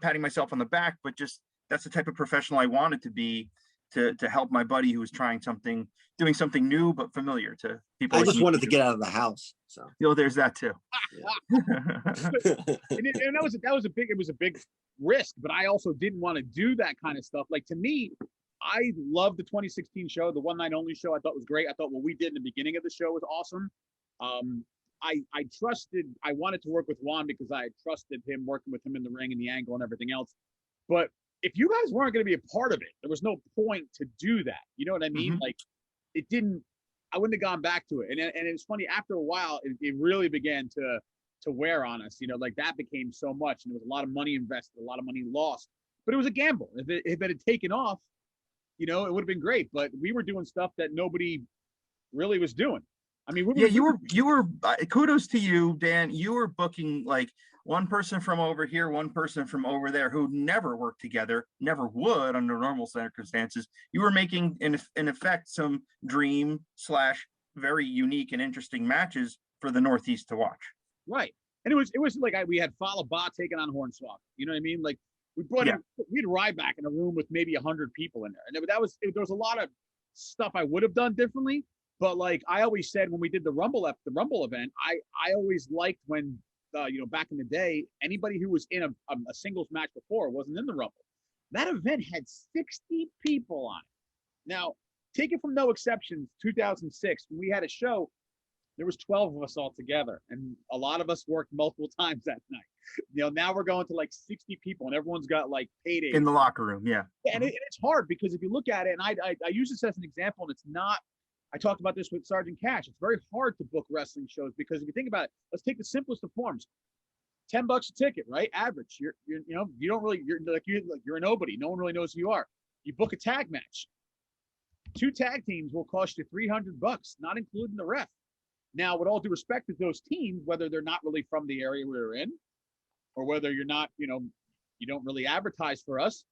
patting myself on the back, but just that's the type of professional I wanted to be, to help my buddy who was doing something new but familiar to people. I just wanted to get out of the house. So there's that too. and that was a big risk, but I also didn't want to do that kind of stuff. Like, to me, I loved the 2016 show, the one night only show. I thought was great. I thought what we did in the beginning of the show was awesome. I wanted to work with Juan because I trusted him, working with him in the ring and the angle and everything else. But if you guys weren't going to be a part of it, there was no point to do that. You know what I mean? Like, I wouldn't have gone back to it. And it's funny, after a while, it really began to wear on us. Like, that became so much, and there was a lot of money invested, a lot of money lost. But it was a gamble. If it had taken off, it would have been great. But we were doing stuff that nobody really was doing. I mean, you were kudos to you, Dan. You were booking like one person from over here, one person from over there who never worked together, never would under normal circumstances. You were making, in effect, some dream / very unique and interesting matches for the Northeast to watch. Right. And it was like we had Fallah Bah taking on Hornswoggle. You know what I mean? Like, we brought in, we'd ride back in a room with maybe 100 people in there. And there was a lot of stuff I would have done differently. But like I always said, when we did the Rumble event, I always liked when, back in the day, anybody who was in a singles match before wasn't in the Rumble. That event had 60 people on it. Now, take it from no exceptions, 2006, when we had a show, there was 12 of us all together, and a lot of us worked multiple times that night. Now we're going to like 60 people, and everyone's got like paydays in the locker room. Yeah. And it's hard because if you look at it, and I use this as an example, and it's not. I talked about this with Sergeant Cash. It's very hard to book wrestling shows because if you think about it, let's take the simplest of forms. $10 a ticket, right? Average. You don't really, you're a nobody. No one really knows who you are. You book a tag match. 2 tag teams will cost you $300, not including the ref. Now, with all due respect to those teams, whether they're not really from the area we're in, or whether you're not, you don't really advertise for us,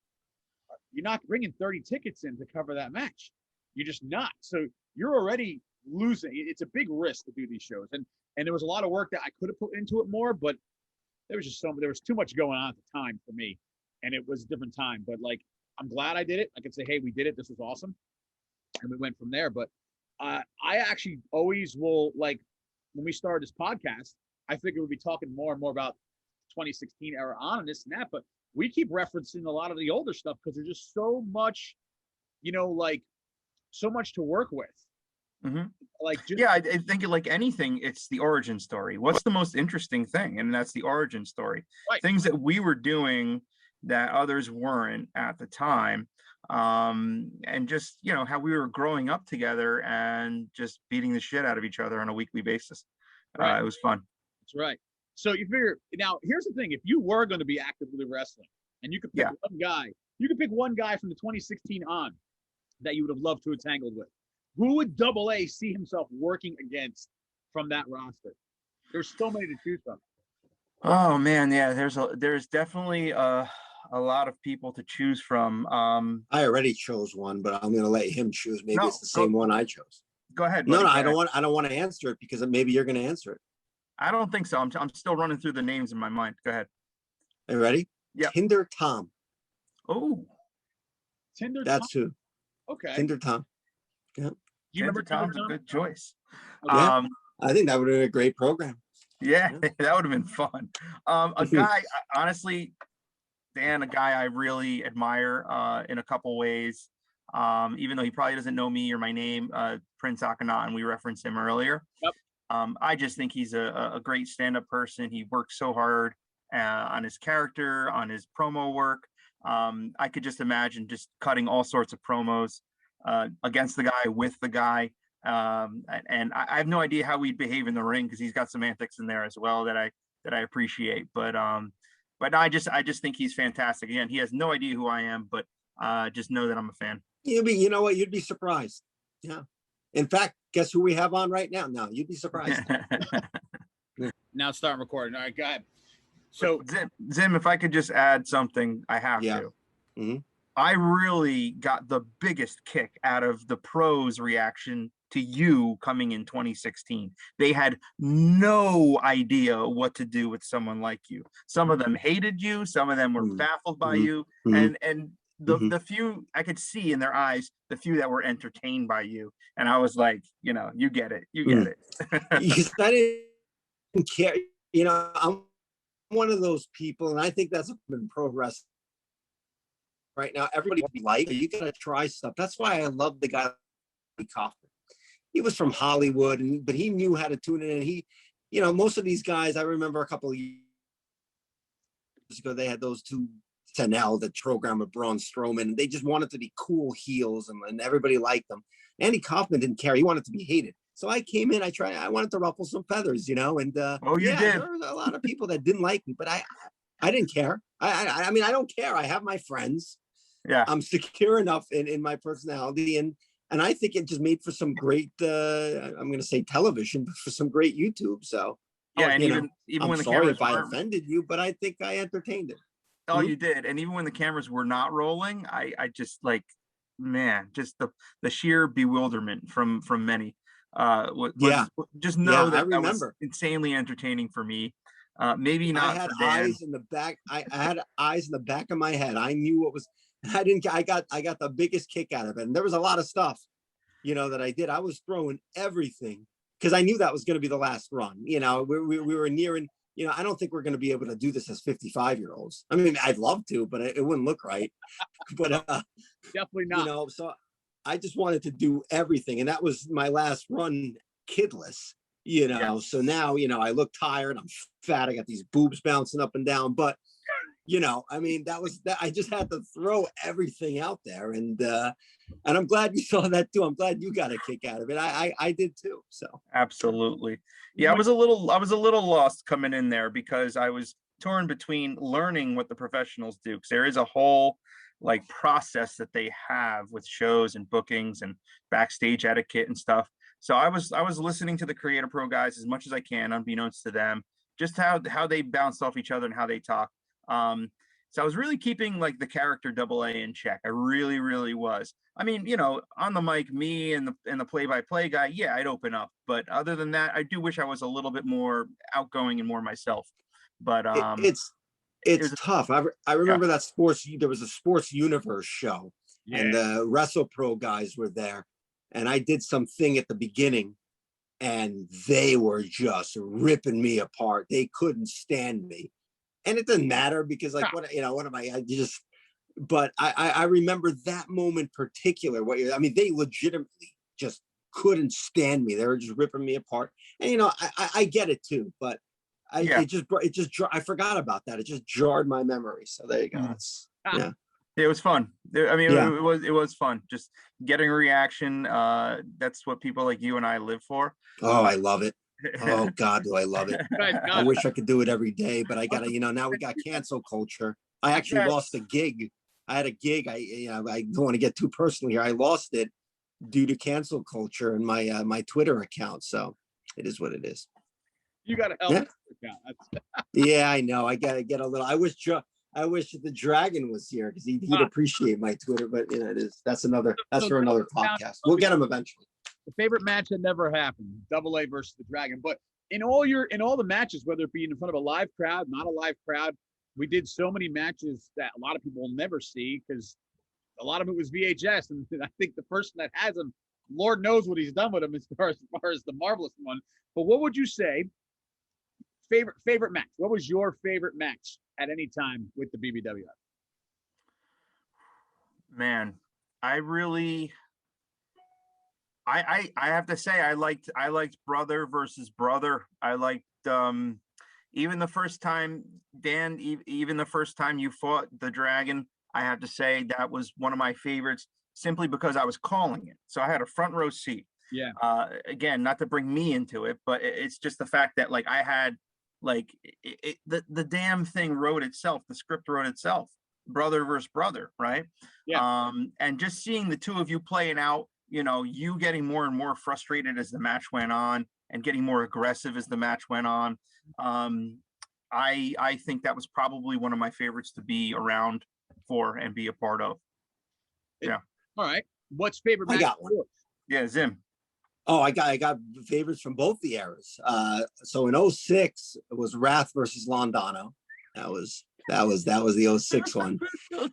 you're not bringing 30 tickets in to cover that match. You're just not. So you're already losing. It's a big risk to do these shows. And there was a lot of work that I could have put into it more, but there was too much going on at the time for me. And it was a different time. But like, I'm glad I did it. I could say, hey, we did it. This was awesome. And we went from there. But I actually always will, like, when we started this podcast, I figured we'd be talking more and more about 2016 era on and this and that. But we keep referencing a lot of the older stuff because there's just so much, so much to work with. Mm-hmm. Like, I think like anything, it's the origin story. What's the most interesting thing? And that's the origin story. Right. Things that we were doing that others weren't at the time. And just, how we were growing up together and just beating the shit out of each other on a weekly basis. Right. It was fun. That's right. So you figure, now here's the thing, if you were going to be actively wrestling and you could pick one guy from the 2016 on that you would have loved to have tangled with, who would Double A see himself working against from that roster? There's so many to choose from. Oh man, yeah, there's definitely a lot of people to choose from. I already chose one, but I'm going to let him choose. Maybe it's the same one I chose. Go ahead. No, I don't want to answer it because maybe you're going to answer it. I don't think so. I'm still running through the names in my mind. Go ahead. Are you ready? Yeah. Tinder Tom. Oh. Tinder. That's Tom? who. Okay. Tinder Tom. Yeah. You remember Tom's a good choice. Okay. Yeah. I think that would have been a great program. Yeah, that would have been fun. A guy, honestly, Dan, a guy I really admire in a couple ways. Even though he probably doesn't know me or my name, Prince Akhenaten, we referenced him earlier. Yep. I just think he's a great stand-up person. He works so hard on his character, on his promo work. I could just imagine just cutting all sorts of promos against the guy, with the guy. And I have no idea how he'd behave in the ring because he's got some antics in there as well that I appreciate. But I just think he's fantastic. Again, he has no idea who I am, but just know that I'm a fan. You know what? You'd be surprised. Yeah. In fact, guess who we have on right now? No, you'd be surprised. Now start recording. All right, go ahead. So Zim, if I could just add something, I have to. Mm-hmm. I really got the biggest kick out of the pros' reaction to you coming in 2016. They had no idea what to do with someone like you. Some of them hated you. Some of them were baffled by you. And the few I could see in their eyes, the few that were entertained by you. And I was like, you get it. You get it. I didn't care. I'm one of those people, and I think that's in pro wrestling right now. Everybody you gotta try stuff. That's why I love the guy like Kaufman. He was from Hollywood, but he knew how to tune it in. He, most of these guys, I remember a couple of years ago, they had those two SNL, the program with Braun Strowman, and they just wanted to be cool heels, and everybody liked them. Andy Kaufman didn't care. He wanted to be hated. So I came in, I wanted to ruffle some feathers, and you did. There were a lot of people that didn't like me, but I didn't care. I mean, I don't care. I have my friends. Yeah. I'm secure enough in my personality, and I think it just made for some great, I'm going to say television, but for some great YouTube. So yeah, and even I'm when the sorry cameras if I offended you, but I think I entertained it. Oh, you did. And even when the cameras were not rolling, I just just the sheer bewilderment from many. Just know that was insanely entertaining for me. Maybe not. I had eyes in the back. I had eyes in the back of my head. I knew what was. I got the biggest kick out of it. And there was a lot of stuff, that I did. I was throwing everything because I knew that was going to be the last run. We were nearing. I don't think we're going to be able to do this as 55-year-olds. I mean, I'd love to, but it wouldn't look right. But Definitely not. So I just wanted to do everything, and that was my last run kidless. So now I look tired. I'm fat. I got these boobs bouncing up and down, but I mean, that I just had to throw everything out there, and I'm glad you saw that too. I'm glad you got a kick out of it. I did too. So absolutely. Yeah, I was a little lost coming in there because I was torn between learning what the professionals do, because there is a whole like process that they have with shows and bookings and backstage etiquette and stuff. So I was listening to the Creator Pro guys as much as I can, unbeknownst to them, just how they bounced off each other and how they talk. So I was really keeping like the character Double A in check. I really, really was. I mean, on the mic, me and the play-by-play guy, yeah, I'd open up. But other than that, I do wish I was a little bit more outgoing and more myself. But it's tough. I remember that there was a Sports Universe show, and the Wrestle Pro guys were there, and I did something at the beginning, and they were just ripping me apart. They couldn't stand me. And it doesn't matter because what am I just, but I remember that moment particular. They legitimately just couldn't stand me. They were just ripping me apart. And, I get it too, but I forgot about that. It just jarred my memory. So there you go. It was fun. I mean, it was fun. Just getting a reaction. That's what people like you and I live for. Oh, I love it. Oh God, do I love it. I wish I could do it every day, but I gotta, now we got cancel culture. I actually lost a gig. I had a gig. I don't want to get too personal here. I lost it due to cancel culture and my Twitter account. So it is what it is. You gotta help. Yeah, I know. I gotta get a little. I wish the Dragon was here because he'd appreciate my Twitter, but that's for another podcast. We'll get him eventually. The favorite match that never happened, Double A versus the Dragon. But in all the matches, whether it be in front of a live crowd, not a live crowd, we did so many matches that a lot of people will never see because a lot of it was VHS. And I think the person that has them, Lord knows what he's done with them as far as the Marvelous one. But what would you say, favorite match? What was your favorite match at any time with the BBWF? Man, I have to say I liked brother versus brother. I liked even the first time, Dan, even the first time you fought the Dragon, I have to say that was one of my favorites simply because I was calling it. So I had a front row seat. Yeah. Again, not to bring me into it, but it's just the fact that like I had like the damn thing wrote itself. The script wrote itself. Brother versus brother, right? Yeah. And just seeing the two of you playing out, you getting more and more frustrated as the match went on and getting more aggressive as the match went on. I think that was probably one of my favorites to be around for and be a part of. Yeah. All right. What's favorite match? I got one. Yeah, Zim. Oh, I got favorites from both the eras. So in 06, it was Wrath versus Londano. That was the 06 one.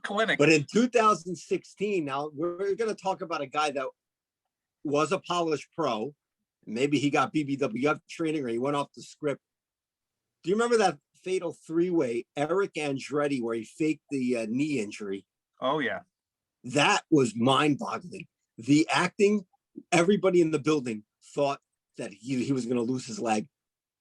Clinic. But in 2016, now we're going to talk about a guy that was a polished pro. Maybe he got BBWF training or he went off the script. Do you remember that fatal three-way, Eric Andretti, where he faked the knee injury? Oh, yeah. That was mind-boggling. The acting, everybody in the building thought that he was going to lose his leg.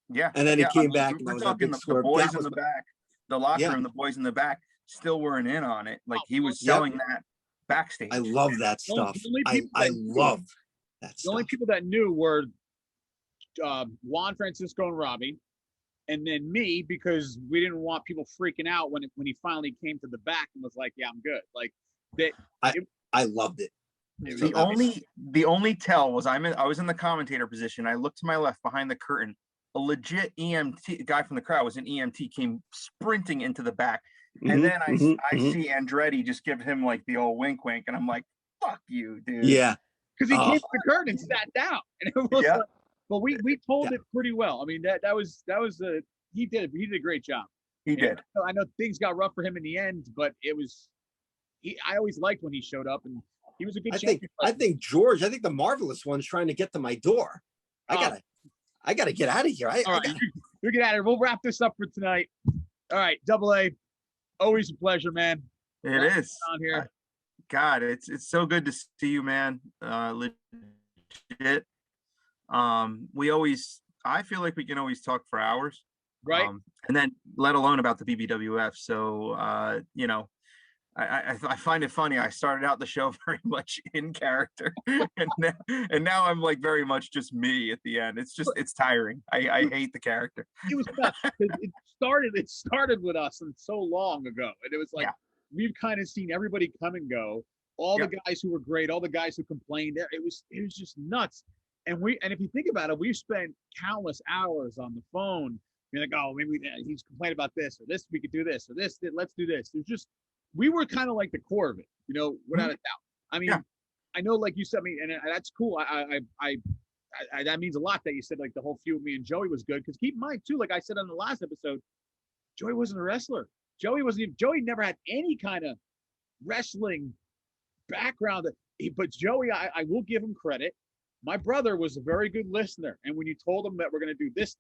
Yeah. And then he came back. We're and talking the boys in the back, the locker room, the boys in the back still weren't in on it. Like he was selling that backstage. I love that stuff. I love that stuff. The only people that knew were Juan Francisco and Robbie, and then me, because we didn't want people freaking out when he finally came to the back and was like, "Yeah, I'm good." Like that. I loved it. The only tell was I was in the commentator position. I looked to my left behind the curtain. A legit EMT guy from the crowd was an EMT, came sprinting into the back. And then I see Andretti just give him like the old wink, and I'm like, "Fuck you, dude." Yeah, because he came to the curtain and sat down, and it was like, but we told it pretty well. I mean, that was he did a great job. He did. I know things got rough for him in the end, but it was I always liked when he showed up, and he was a good champion. I think the Marvelous one's trying to get to my door. I gotta get out of here. We get out of here. We'll wrap this up for tonight. All right, Double A. Always a pleasure, man. It is on here. God, it's so good to see you, man. Legit. I feel like we can always talk for hours. Right. And then let alone about the BBWF. So you know, I find it funny. I started out the show very much in character, and now I'm like very much just me at the end. It's tiring. I hate the character. It was nuts. It started with us and so long ago, and it was like we've kind of seen everybody come and go. All the guys who were great, all the guys who complained. It was just nuts. And if you think about it, we've spent countless hours on the phone. You're like, oh, maybe he's complaining about this or this. We could do this or this. Let's do this. We were kind of like the core of it, you know, without a doubt. I mean, I know, like you said, and that's cool. I that means a lot that you said like the whole feud with me and Joey was good. Because keep in mind too, like I said on the last episode, Joey wasn't a wrestler. Joey never had any kind of wrestling background. But Joey, I will give him credit. My brother was a very good listener, and when you told him that we're going to do this,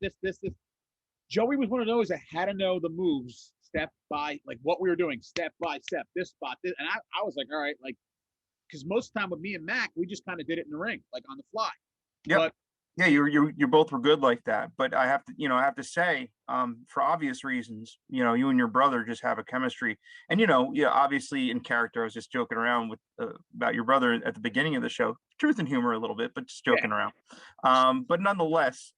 Joey was one of those that had to know the moves step by, like what we were doing, step by step, this spot, this. And I was like, all right, like, because most of the time with me and Mac, we just kind of did it in the ring, like on the fly. Yeah. But yeah, you both were good like that. But I have to say, for obvious reasons, you know, you and your brother just have a chemistry. And obviously in character, I was just joking around with about your brother at the beginning of the show, truth and humor a little bit, but just joking around. But nonetheless,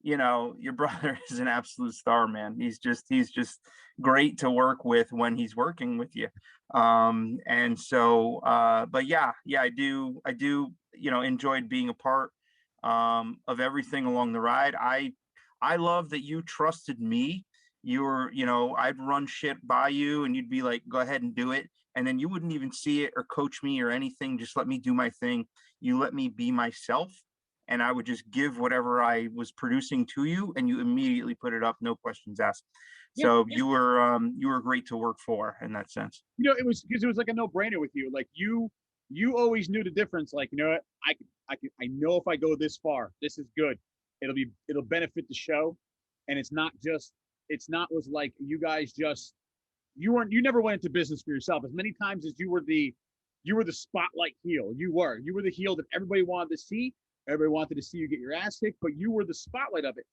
your brother is an absolute star, man. He's just great to work with when he's working with you. And so, but yeah, I do, enjoyed being a part of everything along the ride. I love that you trusted me. I'd run shit by you and you'd be like, go ahead and do it. And then you wouldn't even see it or coach me or anything. Just let me do my thing. You let me be myself. And I would just give whatever I was producing to you, and you immediately put it up, no questions asked. So you were great to work for in that sense. It was because it was like a no-brainer with you. Like you always knew the difference. Like, what, I know if I go this far, this is good. It'll benefit the show, and it's not was like you guys you never went into business for yourself. As many times as you were the spotlight heel, you were the heel that everybody wanted to see. Everybody wanted to see you get your ass kicked, but you were the spotlight of it.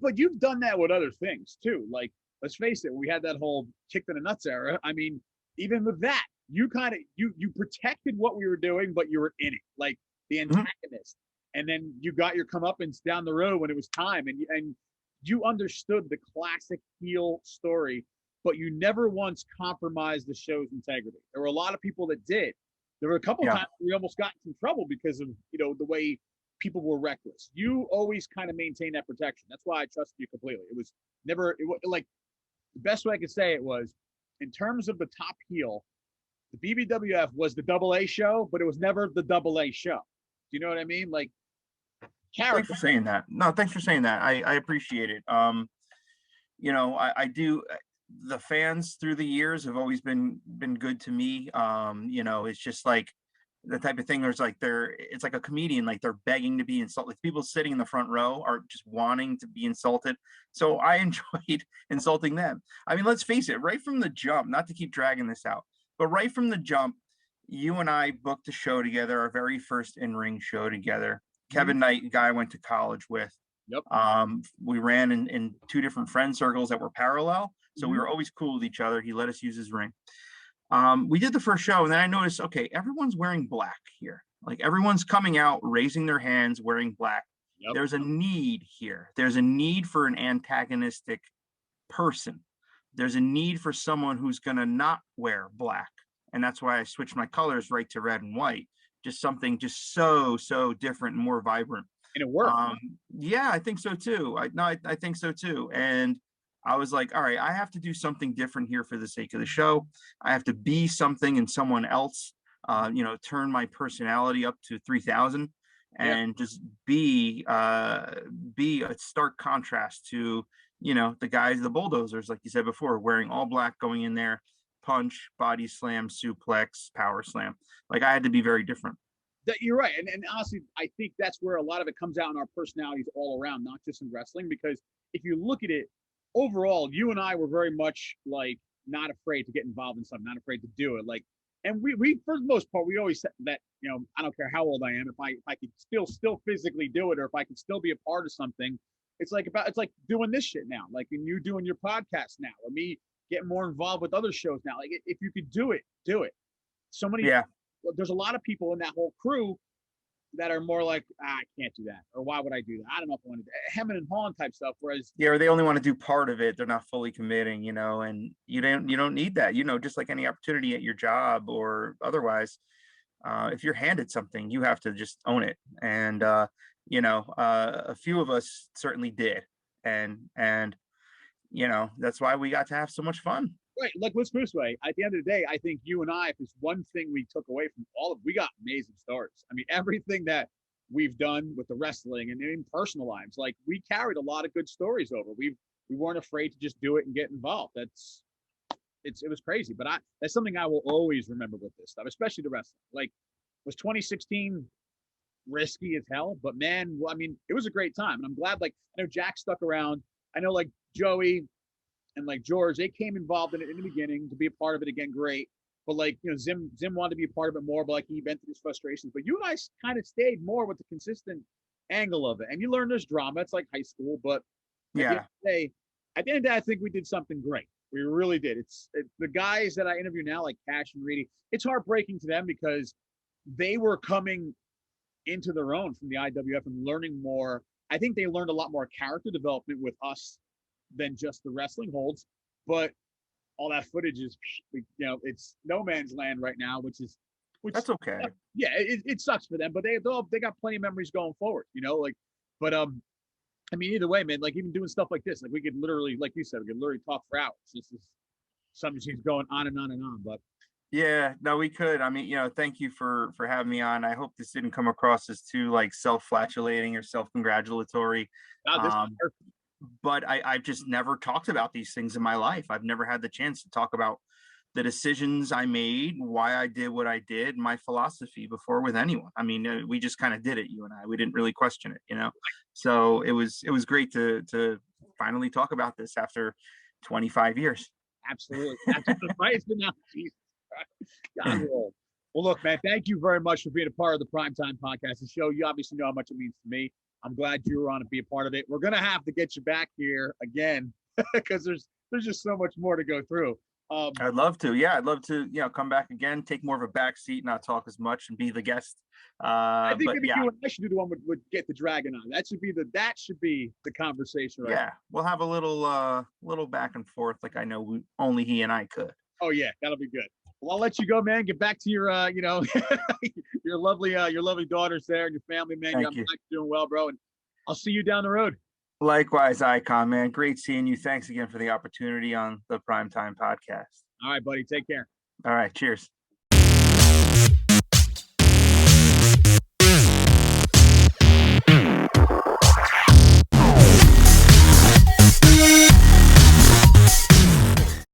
But you've done that with other things too. Like, let's face it, we had that whole kick to the nuts era. I mean, even with that, you kind of you protected what we were doing, but you were in it, like the antagonist. And then you got your comeuppance down the road when it was time, and you understood the classic heel story, but you never once compromised the show's integrity. There were a lot of people that did. There were a couple times we almost got into trouble because of the way people were reckless. You always kind of maintained that protection. That's why I trusted you completely. It was never like the best way I could say it was, in terms of the top heel, the BBWF was the Double A show, but it was never the Double A show. Do you know what I mean? Like, character. Thanks for saying that. No, thanks for saying that. I appreciate it. I do. The fans through the years have always been good to me. It's just like the type of thing there's like it's like a comedian, like they're begging to be insulted. Like people sitting in the front row are just wanting to be insulted. So I enjoyed insulting them. I mean, let's face it, right from the jump, not to keep dragging this out, but right from the jump, you and I booked a show together, our very first in-ring show together. Kevin Knight, a guy I went to college with. Yep. We ran in two different friend circles that were parallel. So we were always cool with each other. He let us use his ring. We did the first show, and then I noticed, okay, everyone's wearing black here. Like everyone's coming out, raising their hands, wearing black. Yep. There's a need here. There's a need for an antagonistic person. There's a need for someone who's going to not wear black. And that's why I switched my colors right to red and white. Just something just so different and more vibrant. And it worked. Yeah, I think so too. I think so too. And I was like, all right, I have to do something different here for the sake of the show. I have to be something and someone else, turn my personality up to 3,000 and just be a stark contrast to, the guys, the bulldozers, like you said before, wearing all black, going in there, punch, body slam, suplex, power slam. Like I had to be very different. That you're right. And honestly, I think that's where a lot of it comes out in our personalities all around, not just in wrestling. Because if you look at it overall, you and I were very much like not afraid to get involved in something, not afraid to do it. Like, and we for the most part, we always said that, you know, I don't care how old I am, if I could still physically do it, or if I could still be a part of something, it's like doing this shit now, like, and you doing your podcast now, or me getting more involved with other shows now. Like, if you could do it, do it. So many, Yeah. there's a lot of people in that whole crew that are more like, I can't do that, or why would I do that? I don't know if I want to do hemming and hawing type stuff. Whereas, Yeah, or they only want to do part of it. They're not fully committing, you know, and you don't need that, you know, just like any opportunity at your job or otherwise. If you're handed something, you have to just own it. And you know, a few of us certainly did. And you know, that's why we got to have so much fun. right, like, let's put it this way. At the end of the day, I think you and I, if there's one thing we took away from all of, we got amazing stories. I mean, everything that we've done with the wrestling and in personal lives, like, we carried a lot of good stories over. We weren't afraid to just do it and get involved. It was crazy, but that's something I will always remember with this stuff, especially the wrestling. Like, was 2016 risky as hell, but man, I mean, it was a great time, and I'm glad. Like, I know Jack stuck around. I know, like, Joey and like George, they came involved in it in the beginning to be a part of it again. Great. But like, you know, Zim wanted to be a part of it more, but like, he vented his frustrations. But you and I kind of stayed more with the consistent angle of it. And you learn there's drama. It's like high school, but Yeah. at the end of the day, I think we did something great. We really did. The guys that I interview now, like Cash and Reedy, it's heartbreaking to them because they were coming into their own from the IWF and learning more. I think they learned a lot more character development with us than just the wrestling holds, but all that footage is, you know, it's no man's land right now, which That's okay. yeah, it sucks for them, but they got plenty of memories going forward, you know, like, but I mean, either way, man, like, even doing stuff like this, like, we could literally, like you said, we could literally talk for hours. This is something she's going on and on and on, but Yeah, no, we could. I mean, you know, thank you for having me on. I hope this didn't come across as too like self-flatulating or self-congratulatory. this is Um, perfect. but I've just never talked about these things in my life. I've never had the chance to talk about the decisions I made, why I did what I did, my philosophy before with anyone. I mean, we just kind of did it, you and I. We didn't really question it, you know. So it was great to finally talk about this after 25 years. Absolutely. That's right. It's been now. Jesus Christ. God roll. Well, look, man, thank you very much for being a part of the Primetime Podcast. The show, you obviously know how much it means to me. I'm glad you were on to be a part of it. We're gonna have to get you back here again because there's just so much more to go through. I'd love to. Yeah, I'd love to, you know, come back again, take more of a back seat, not talk as much and be the guest. I think But maybe yeah, you and I should do the one with Get the Dragon on. That should be the conversation, right? yeah, we'll have a little back and forth like I know only he and I could. Oh yeah, that'll be good. Well, I'll let you go, man. Get back to your you know, your lovely daughters there and your family, man. Thank I'm you. glad you're doing well, bro. And I'll see you down the road. Likewise, Icon, man. Great seeing you. Thanks again for the opportunity on the Primetime Podcast. All right, buddy. Take care. All right, cheers.